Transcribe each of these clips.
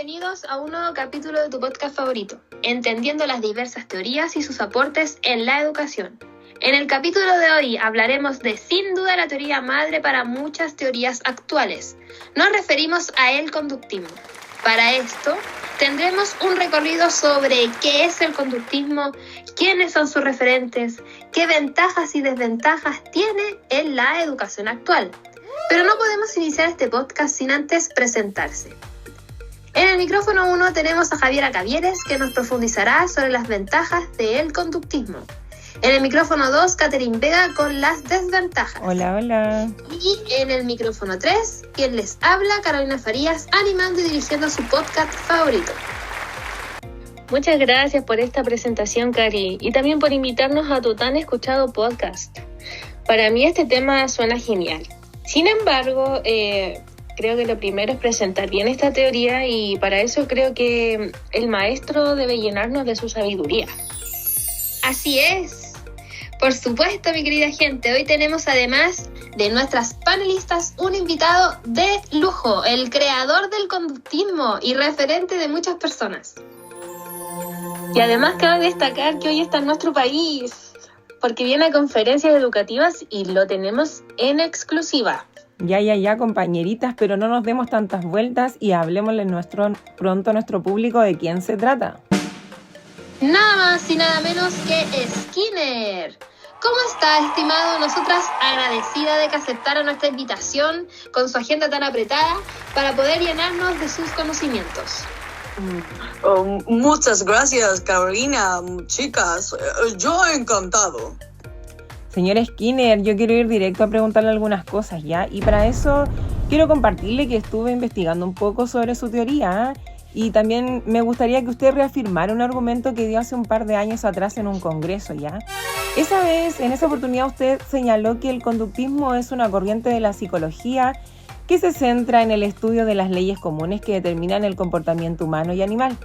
bienvenidos a un nuevo capítulo de tu podcast favorito, entendiendo las diversas teorías y sus aportes en la educación. En el capítulo de hoy hablaremos de, sin duda, la teoría madre para muchas teorías actuales. Nos referimos a el conductismo. Para esto, tendremos un recorrido sobre qué es el conductismo, quiénes son sus referentes, qué ventajas y desventajas tiene en la educación actual. Pero no podemos iniciar este podcast sin antes presentarse. En el micrófono 1 tenemos a Javiera Cavieres, que nos profundizará sobre las ventajas del conductismo. En el micrófono 2, Catherine Vega con las desventajas. Hola, hola. Y en el micrófono 3, quien les habla, Carolina Farías, animando y dirigiendo su podcast favorito. Muchas gracias por esta presentación, Cari, y también por invitarnos a tu tan escuchado podcast. Para mí este tema suena genial. Sin embargo, creo que lo primero es presentar bien esta teoría y para eso creo que el maestro debe llenarnos de su sabiduría. Así es. Por supuesto, mi querida gente, hoy tenemos además de nuestras panelistas un invitado de lujo, el creador del conductismo y referente de muchas personas. Y además cabe destacar que hoy está en nuestro país, porque viene a conferencias educativas y lo tenemos en exclusiva. Ya, compañeritas, pero no nos demos tantas vueltas y hablemosle pronto a nuestro público de quién se trata. Nada más y nada menos que Skinner. ¿Cómo está, estimado? Nosotras agradecidas de que aceptara nuestra invitación con su agenda tan apretada para poder llenarnos de sus conocimientos. Muchas gracias, Carolina. Chicas, yo encantado. Señor Skinner, yo quiero ir directo a preguntarle algunas cosas, ¿ya? Y para eso quiero compartirle que estuve investigando un poco sobre su teoría, ¿eh? Y también me gustaría que usted reafirmara un argumento que dio hace un par de años atrás en un congreso, ¿ya? En esa oportunidad usted señaló que el conductismo es una corriente de la psicología que se centra en el estudio de las leyes comunes que determinan el comportamiento humano y animal.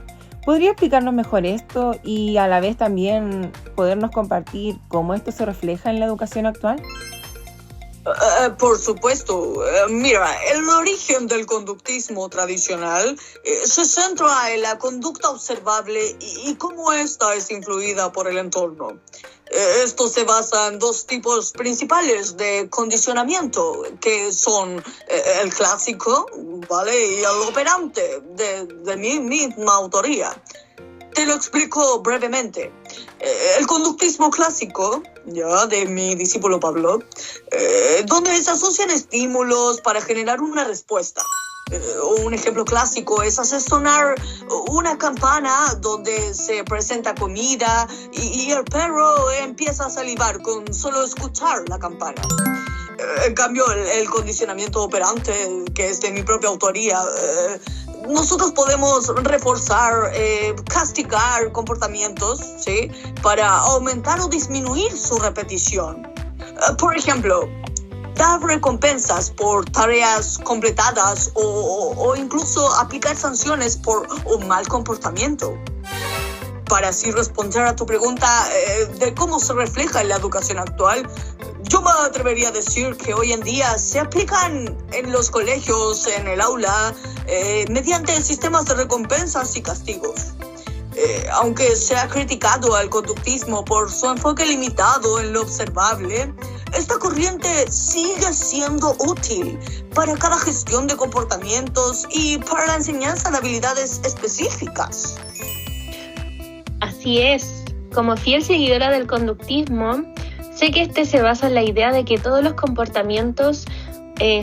¿Podría explicarnos mejor esto y a la vez también podernos compartir cómo esto se refleja en la educación actual? Por supuesto. Mira, el origen del conductismo tradicional se centra en la conducta observable y cómo ésta es influida por el entorno. Esto se basa en dos tipos principales de condicionamiento, que son el clásico, ¿vale? Y el operante, de mi misma autoría. Te lo explico brevemente. El conductismo clásico, ya de mi discípulo Pablo, donde se asocian estímulos para generar una respuesta. Un ejemplo clásico es hacer sonar una campana donde se presenta comida y el perro empieza a salivar con solo escuchar la campana. En cambio, el condicionamiento operante, que es de mi propia autoría, nosotros podemos reforzar, castigar comportamientos, ¿sí? Para aumentar o disminuir su repetición. Por ejemplo, dar recompensas por tareas completadas o incluso aplicar sanciones por un mal comportamiento. Para así responder a tu pregunta de cómo se refleja en la educación actual, yo me atrevería a decir que hoy en día se aplican en los colegios, en el aula, mediante sistemas de recompensas y castigos. Aunque se ha criticado al conductismo por su enfoque limitado en lo observable, esta corriente sigue siendo útil para cada gestión de comportamientos y para la enseñanza de habilidades específicas. Así es. Como fiel seguidora del conductismo, sé que este se basa en la idea de que todos los comportamientos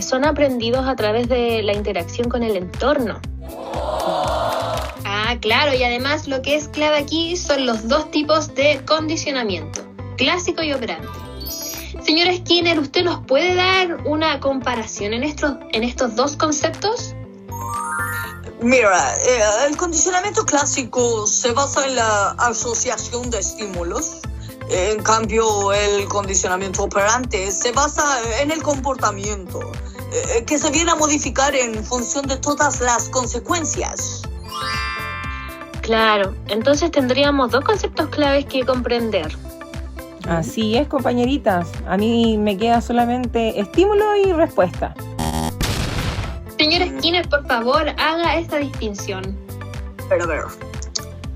son aprendidos a través de la interacción con el entorno. Claro, y además lo que es clave aquí son los dos tipos de condicionamiento, clásico y operante. Señora Skinner, ¿usted nos puede dar una comparación en estos dos conceptos? Mira, el condicionamiento clásico se basa en la asociación de estímulos. En cambio, el condicionamiento operante se basa en el comportamiento, que se viene a modificar en función de todas las consecuencias. Claro, entonces tendríamos dos conceptos claves que comprender. Así es, compañeritas. A mí me queda solamente estímulo y respuesta. Señor Skinner, por favor, haga esta distinción. A ver,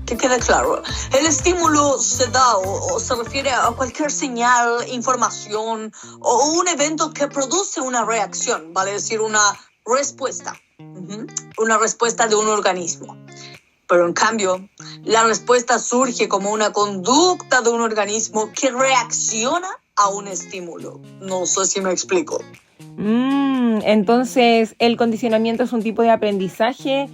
que quede claro. El estímulo se da o se refiere a cualquier señal, información o un evento que produce una reacción, vale decir, una respuesta. Una respuesta de un organismo. Pero en cambio, la respuesta surge como una conducta de un organismo que reacciona a un estímulo. No sé si me explico. Entonces, ¿el condicionamiento es un tipo de aprendizaje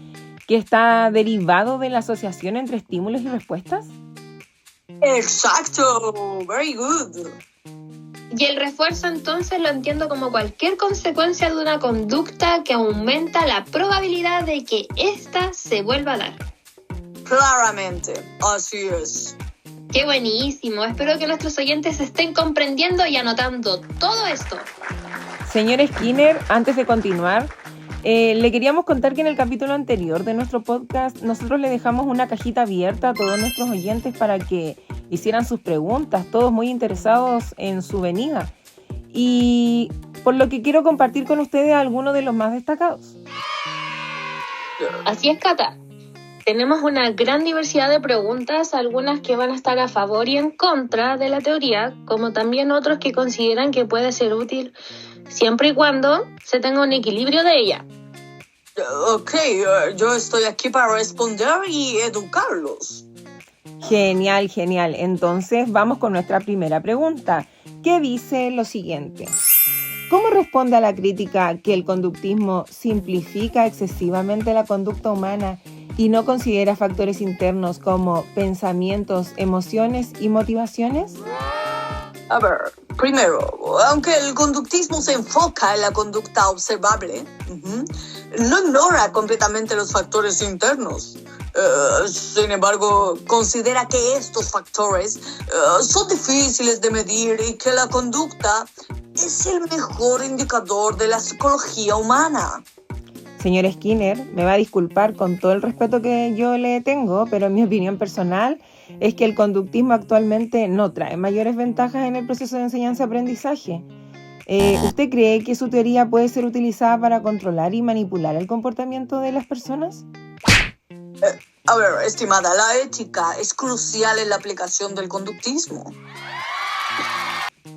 que está derivado de la asociación entre estímulos y respuestas? Exacto, very good. Y el refuerzo entonces lo entiendo como cualquier consecuencia de una conducta que aumenta la probabilidad de que ésta se vuelva a dar. Claramente, así es. ¡Qué buenísimo! Espero que nuestros oyentes estén comprendiendo y anotando todo esto. Señor Skinner, antes de continuar, le queríamos contar que en el capítulo anterior de nuestro podcast nosotros le dejamos una cajita abierta a todos nuestros oyentes para que hicieran sus preguntas, todos muy interesados en su venida. Y por lo que quiero compartir con ustedes algunos de los más destacados. Así es, Cata. Tenemos una gran diversidad de preguntas, algunas que van a estar a favor y en contra de la teoría, como también otros que consideran que puede ser útil siempre y cuando se tenga un equilibrio de ella. Ok, yo estoy aquí para responder y educarlos. Genial, genial. Entonces vamos con nuestra primera pregunta, que dice lo siguiente. ¿Cómo responde a la crítica que el conductismo simplifica excesivamente la conducta humana y no considera factores internos como pensamientos, emociones y motivaciones? A ver, primero, aunque el conductismo se enfoca en la conducta observable, no ignora completamente los factores internos. Sin embargo, considera que estos factores son difíciles de medir y que la conducta es el mejor indicador de la psicología humana. Señor Skinner, me va a disculpar con todo el respeto que yo le tengo, pero en mi opinión personal es que el conductismo actualmente no trae mayores ventajas en el proceso de enseñanza-aprendizaje. ¿Usted cree que su teoría puede ser utilizada para controlar y manipular el comportamiento de las personas? A ver, estimada, la ética es crucial en la aplicación del conductismo.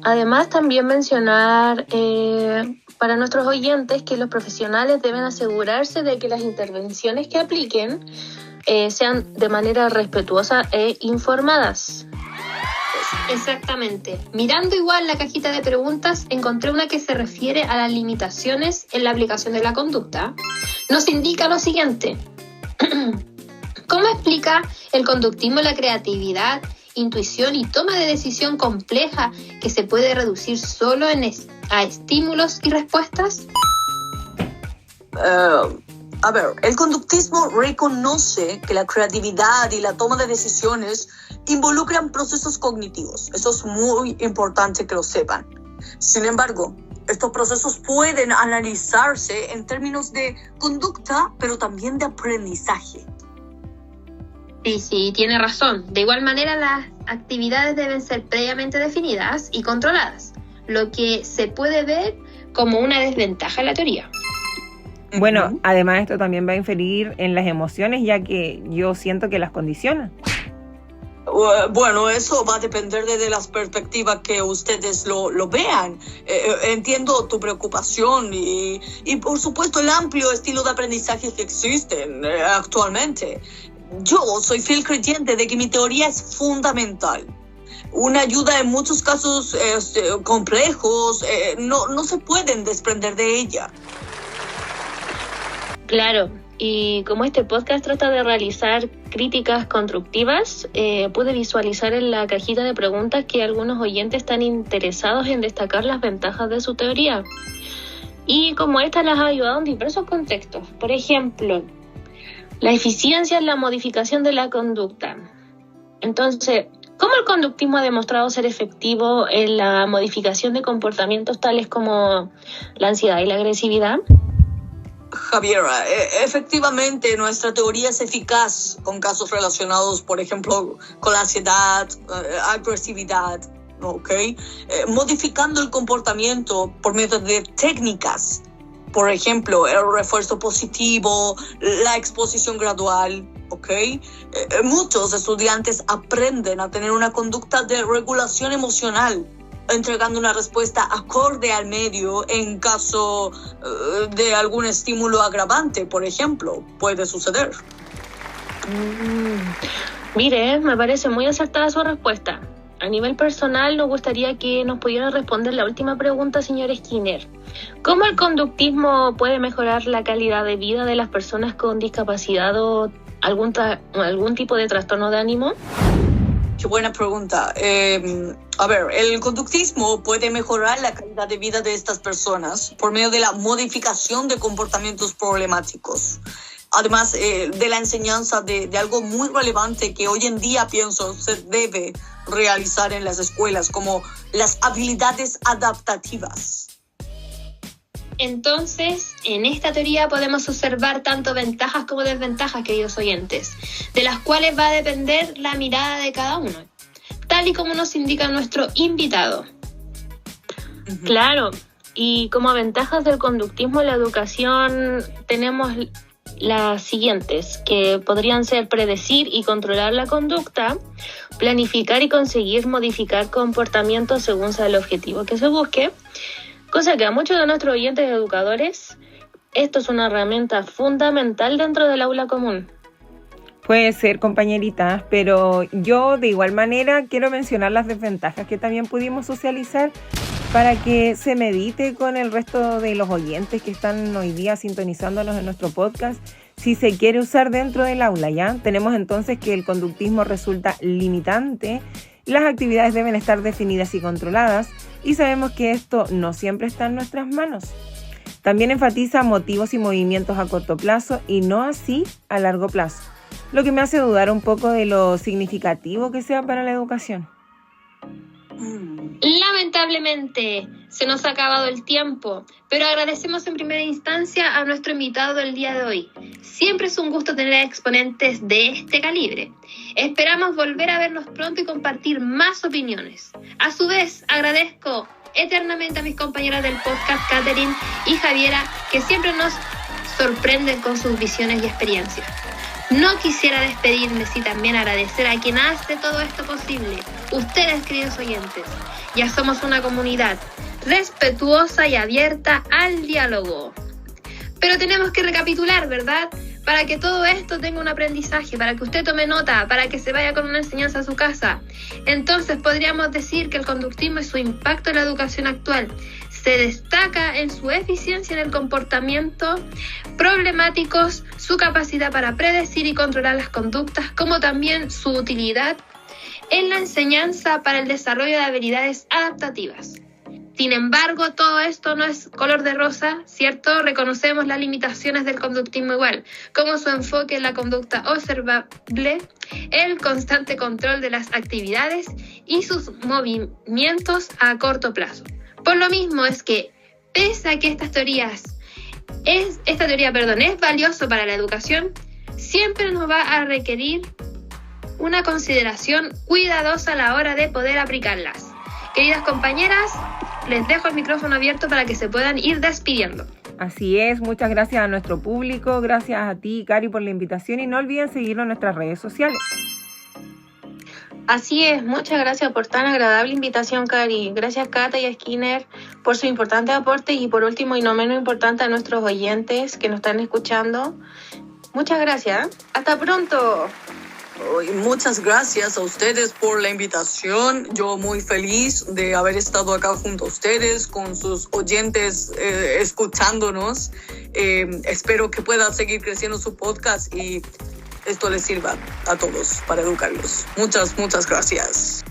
Además, también mencionar para nuestros oyentes que los profesionales deben asegurarse de que las intervenciones que apliquen sean de manera respetuosa e informadas. Exactamente. Mirando igual la cajita de preguntas, encontré una que se refiere a las limitaciones en la aplicación de la conducta. Nos indica lo siguiente. ¿Cómo explica el conductismo la creatividad, intuición y toma de decisión compleja que se puede reducir solo a estímulos y respuestas? A ver, el conductismo reconoce que la creatividad y la toma de decisiones involucran procesos cognitivos. Eso es muy importante que lo sepan. Sin embargo, estos procesos pueden analizarse en términos de conducta, pero también de aprendizaje. Sí, tiene razón. De igual manera, las actividades deben ser previamente definidas y controladas, lo que se puede ver como una desventaja en la teoría. Bueno, además esto también va a inferir en las emociones, ya que yo siento que las condiciona. Bueno, eso va a depender de las perspectivas que ustedes lo vean. Entiendo tu preocupación y por supuesto el amplio estilo de aprendizaje que existen actualmente. Yo soy fiel creyente de que mi teoría es fundamental. Una ayuda en muchos casos complejos, no se pueden desprender de ella. Claro, y como este podcast trata de realizar críticas constructivas, pude visualizar en la cajita de preguntas que algunos oyentes están interesados en destacar las ventajas de su teoría. Y como esta las ha ayudado en diversos contextos. Por ejemplo, la eficiencia en la modificación de la conducta. Entonces, ¿cómo el conductismo ha demostrado ser efectivo en la modificación de comportamientos tales como la ansiedad y la agresividad? Javier, efectivamente nuestra teoría es eficaz con casos relacionados, por ejemplo, con la ansiedad, agresividad, ¿ok? Modificando el comportamiento por medio de técnicas Por ejemplo, el refuerzo positivo, la exposición gradual, ¿ok? Muchos estudiantes aprenden a tener una conducta de regulación emocional, entregando una respuesta acorde al medio en caso de algún estímulo agravante, por ejemplo, puede suceder. Mire, me parece muy acertada su respuesta. A nivel personal, nos gustaría que nos pudiera responder la última pregunta, señor Skinner. ¿Cómo el conductismo puede mejorar la calidad de vida de las personas con discapacidad o algún tipo de trastorno de ánimo? Qué buena pregunta. A ver, el conductismo puede mejorar la calidad de vida de estas personas por medio de la modificación de comportamientos problemáticos. Además de la enseñanza de algo muy relevante que hoy en día pienso se debe realizar en las escuelas, como las habilidades adaptativas. Entonces, en esta teoría podemos observar tanto ventajas como desventajas, queridos oyentes, de las cuales va a depender la mirada de cada uno, tal y como nos indica nuestro invitado. Claro, y como ventajas del conductismo en la educación tenemos las siguientes, que podrían ser predecir y controlar la conducta, planificar y conseguir modificar comportamientos según sea el objetivo que se busque, cosa que a muchos de nuestros oyentes educadores, esto es una herramienta fundamental dentro del aula común. Puede ser, compañerita, pero yo de igual manera quiero mencionar las desventajas que también pudimos socializar para que se medite con el resto de los oyentes que están hoy día sintonizándonos en nuestro podcast, si se quiere usar dentro del aula, ¿ya? Tenemos entonces que el conductismo resulta limitante, las actividades deben estar definidas y controladas, y sabemos que esto no siempre está en nuestras manos. También enfatiza motivos y movimientos a corto plazo y no así a largo plazo, lo que me hace dudar un poco de lo significativo que sea para la educación. Lamentablemente se nos ha acabado el tiempo, pero agradecemos en primera instancia a nuestro invitado del día de hoy. Siempre es un gusto tener exponentes de este calibre. Esperamos volver a vernos pronto y compartir más opiniones. A su vez, agradezco eternamente a mis compañeras del podcast, Catherine y Javiera, que siempre nos sorprenden con sus visiones y experiencias. No quisiera despedirme sin también agradecer a quien hace todo esto posible, ustedes, queridos oyentes. Ya somos una comunidad respetuosa y abierta al diálogo. Pero tenemos que recapitular, ¿verdad? Para que todo esto tenga un aprendizaje, para que usted tome nota, para que se vaya con una enseñanza a su casa. Entonces podríamos decir que el conductismo y su impacto en la educación actual se destaca en su eficiencia en el comportamiento problemáticos, su capacidad para predecir y controlar las conductas, como también su utilidad en la enseñanza para el desarrollo de habilidades adaptativas. Sin embargo, todo esto no es color de rosa, ¿cierto? Reconocemos las limitaciones del conductismo igual, como su enfoque en la conducta observable, el constante control de las actividades y sus movimientos a corto plazo. Por lo mismo es que, pese a que esta teoría es valioso para la educación, siempre nos va a requerir una consideración cuidadosa a la hora de poder aplicarlas. Queridas compañeras, les dejo el micrófono abierto para que se puedan ir despidiendo. Así es, muchas gracias a nuestro público, gracias a ti, Cari, por la invitación, y no olviden seguirnos en nuestras redes sociales. Así es, muchas gracias por tan agradable invitación, Cari. Gracias, Cata y Skinner, por su importante aporte, y por último y no menos importante a nuestros oyentes que nos están escuchando. Muchas gracias. Hasta pronto. Muchas gracias a ustedes por la invitación. Yo muy feliz de haber estado acá junto a ustedes, con sus oyentes escuchándonos. Espero que pueda seguir creciendo su podcast y esto les sirva a todos para educarlos. Muchas gracias.